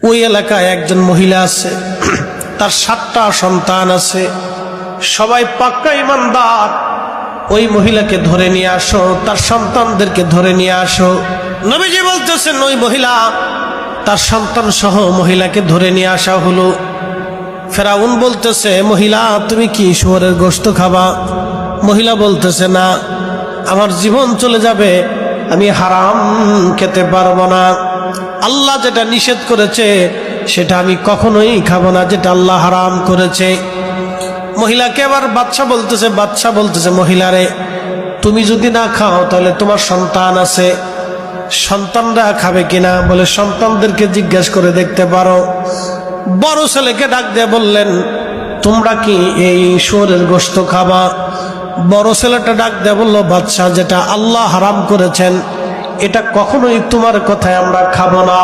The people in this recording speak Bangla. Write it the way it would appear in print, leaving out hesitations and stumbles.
ওই এলাকায় একজন মহিলা আছে, তার 7টা সন্তান আছে, সবাই পাক্কা ইমানদার। ওই মহিলাকে ধরে নিয়ে আসো, তার সন্তানদেরকে ধরে নিয়ে আসো। নবীজি বলতেছেন ওই মহিলা, তার সন্তান সহ মহিলাকে ধরে নিয়ে আসা হলো। ফেরাউন বলতেছে, মহিলা তুমি কি শুয়োরের গোশত খাবা? মহিলা বলতেছে, না, আমার জীবন চলে যাবে, আমি হারাম খেতে পারবো না। আল্লাহ যেটা নিষেধ করেছে সেটা আমি কখনোই খাবো না, যেটা আল্লাহ হারাম করেছে। মহিলাকে আবার বাদশা বলতেছে, মহিলারে তুমি যদি না খাও তাহলে তোমার সন্তান আছে, সন্তানরা খাবে কিনা? বলে সন্তানদেরকে জিজ্ঞাসা করে দেখতে পারো। বড় ছেলেকে ডাক দিয়ে বললেন, তোমরা কি এই শুয়োরের গোশত খাবা? বড় ছেলেটা ডাক দিয়ে বলল, বাদশা যেটা আল্লাহ হারাম করেছেন এটা কখনোই তোমার কথায় আমরা খাবো না।